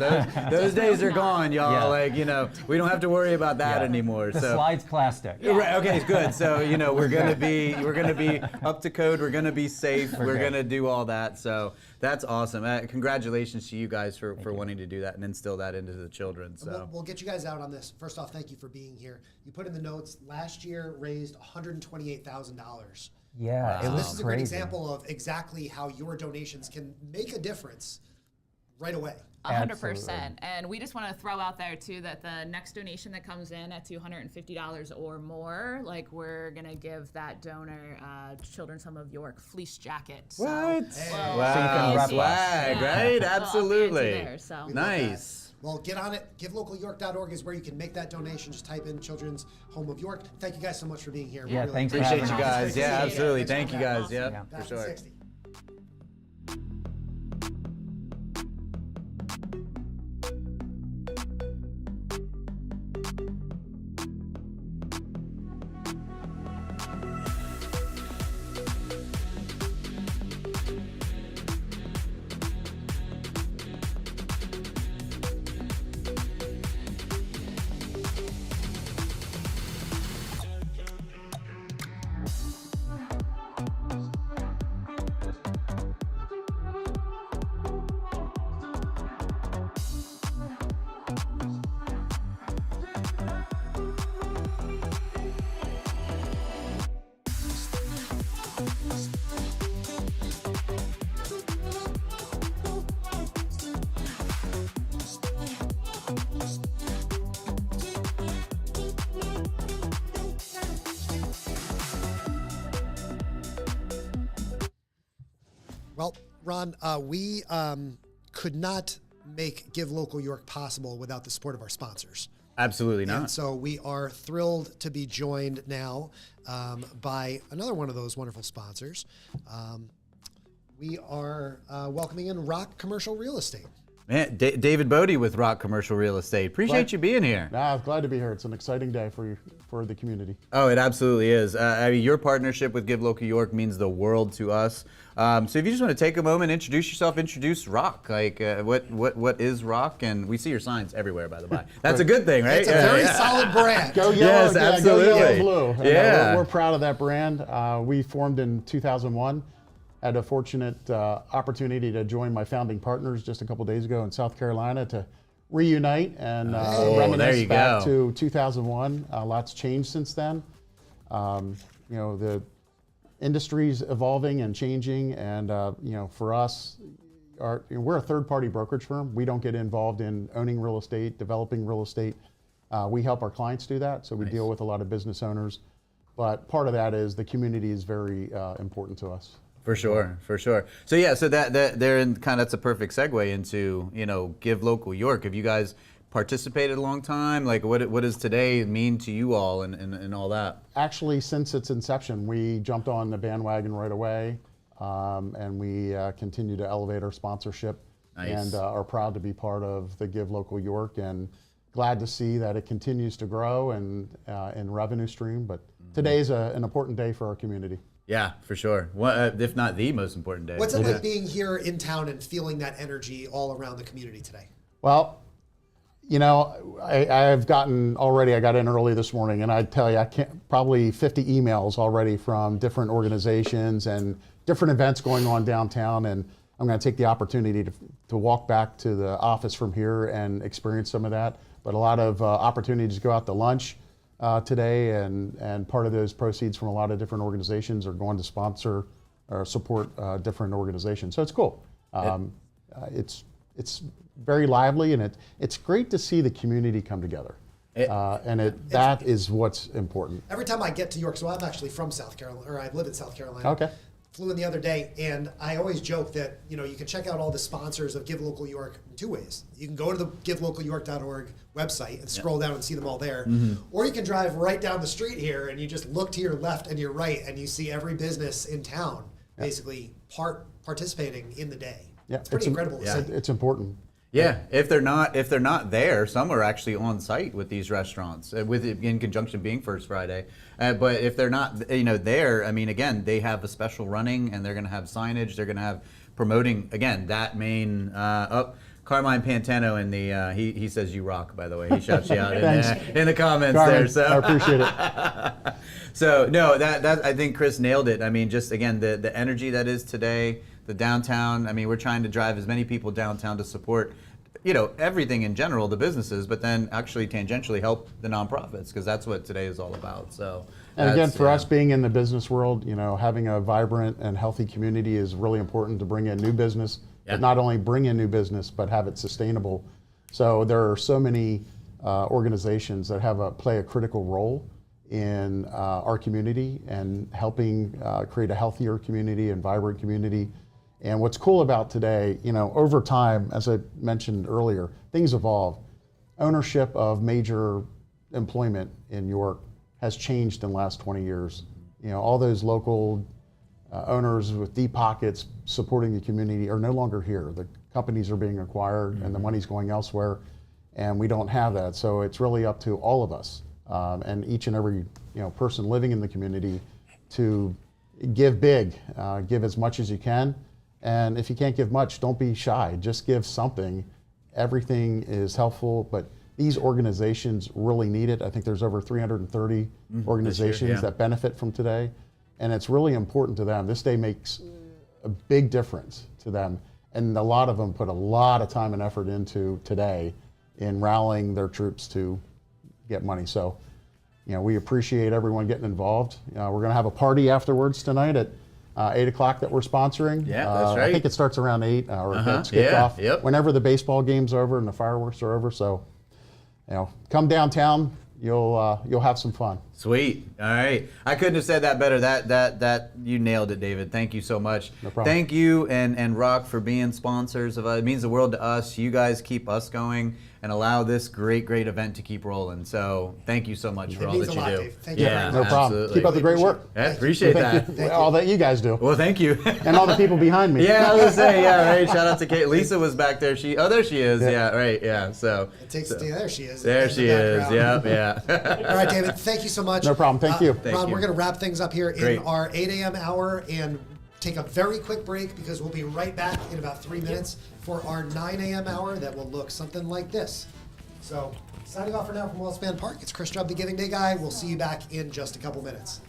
Those days are gone, y'all. Yeah. Like, you know, we don't have to worry about that anymore. The so slide's plastic. Right, okay, good. So, you know, we're gonna be up to code. We're gonna be safe. We're gonna do all that. So that's awesome. Congratulations to you guys for wanting to do that and instill that into the children. So We'll get you guys out on this. First off, thank you for being here. You put in the notes, last year raised $128,000. Yeah, So it this was is a great crazy. example of exactly how your donations can make a difference right away. 100%. And we just want to throw out there too that the next donation that comes in at $250 or more, like we're gonna give that donor Children's Home of York fleece jacket. So, what? well, Wow, swag, right? Yeah. Absolutely. There, so. Nice. Well, get on it. GiveLocalYork.org is where you can make that donation. Just type in Children's Home of York. Thank you guys so much for being here. We Yeah, really thanks for Appreciate having you us. guys. Yeah, absolutely. Thanks Thank for you having guys. us. Yeah, Back for in sure. 60. Well, Ron, we could not make Give Local York possible without the support of our sponsors. Absolutely not. And so we are thrilled to be joined now by another one of those wonderful sponsors. We are welcoming in Rock Commercial Real Estate. Man, David Bodie with Rock Commercial Real Estate. Appreciate you being here. I'm glad to be here. It's an exciting day for the community. Oh, it absolutely is. I mean, your partnership with Give Local York means the world to us. So if you just want to take a moment, introduce yourself, introduce Rock. Like, what is Rock? And we see your signs everywhere, by the way. That's a good thing, right? It's a very solid brand. Go yellow, yes, absolutely. Go yellow blue. Yeah. We're proud of that brand. We formed in 2001. Had a fortunate opportunity to join my founding partners just a couple days ago in South Carolina to reunite and reminisce back to 2001. Lots changed since then. The industry's evolving and changing, and for us, we're a third-party brokerage firm. We don't get involved in owning real estate, developing real estate. We help our clients do that, so we deal with a lot of business owners. But part of that is the community is very important to us. For sure, for sure. So yeah, so that there in kind of that's a perfect segue into Give Local York. Have you guys participated a long time? Like, what does today mean to you all and all that? Actually, since its inception, we jumped on the bandwagon right away, and we continue to elevate our sponsorship. Nice. And are proud to be part of the Give Local York, and glad to see that it continues to grow and in revenue stream. But today is an important day for our community. Yeah, for sure. If not the most important day. What's it like being here in town and feeling that energy all around the community today? Well, I've gotten already, I got in early this morning, and I tell you, probably 50 emails already from different organizations and different events going on downtown, and I'm going to take the opportunity to walk back to the office from here and experience some of that. But a lot of opportunities to go out to lunch today, and part of those proceeds from a lot of different organizations are going to sponsor or support different organizations. So it's cool. It's very lively, and it's great to see the community come together. That is what's important. Every time I get to York, so I'm actually from South Carolina, or I live in South Carolina. Okay. Flew in the other day, and I always joke that you can check out all the sponsors of Give Local York in two ways. You can go to the givelocalyork.org website and scroll down and see them all there, or you can drive right down the street here and you just look to your left and your right, and you see every business in town basically participating in the day. Yeah, it's pretty incredible to see. It's important. Yeah, if they're not there, some are actually on site with these restaurants, with it in conjunction being First Friday. But if they're not, there, I mean, again, they have a special running, and they're going to have signage. They're going to have promoting again that main. Carmine Pantano in the he says you rock, by the way. He shouts you out in the comments, Carmine, there. So I appreciate it. So no, that I think Chris nailed it. I mean, just again the energy that is today. The downtown, I mean, we're trying to drive as many people downtown to support, everything in general, the businesses, but then actually tangentially help the nonprofits, because that's what today is all about. So, and again, for us being in the business world, having a vibrant and healthy community is really important to bring in new business, but not only bring in new business, but have it sustainable. So there are so many organizations that play a critical role in our community and helping create a healthier community and vibrant community. And what's cool about today, over time, as I mentioned earlier, things evolve. Ownership of major employment in York has changed in the last 20 years. All those local owners with deep pockets supporting the community are no longer here. The companies are being acquired and the money's going elsewhere, and we don't have that. So it's really up to all of us and each and every person living in the community to give big, give as much as you can. And if you can't give much, don't be shy. Just give something. Everything is helpful, but these organizations really need it. I think there's over 330 organizations that benefit from today, and it's really important to them. This day makes a big difference to them, and a lot of them put a lot of time and effort into today in rallying their troops to get money. So, we appreciate everyone getting involved. We're going to have a party afterwards tonight at 8 o'clock that we're sponsoring. Yeah, that's right. I think it starts around 8 or it's kicked off whenever the baseball game's over and the fireworks are over. So, come downtown, you'll have some fun. Sweet. All right. I couldn't have said that better. That you nailed it, David. Thank you so much. No problem. Thank you and Rock for being sponsors of it. It means the world to us. You guys keep us going and allow this great event to keep rolling. So thank you so much for all means that a lot, you do. Dave. Thank you very much. No problem. Absolutely. Keep up the great work. I appreciate that. All that you guys do. Well, thank you. And all the people behind me. Yeah, I was gonna say, yeah, right. Shout out to Kate. Lisa was back there. There she is. Yeah, right. Yeah. So There she is. there in the she is. background. Yeah. All right, David, tgoing you so much. No problem. Thank you. Thank Ron, you. we're going to wrap things up here Great. in our 8 a.m. hour and take a very quick break because we'll be right back in about 3 minutes for our 9 a.m. hour that will look something like this. So, signing off for now from Wellspan Park, it's Chris Chubb, the Giving Day Guy. We'll see you back in just a couple minutes.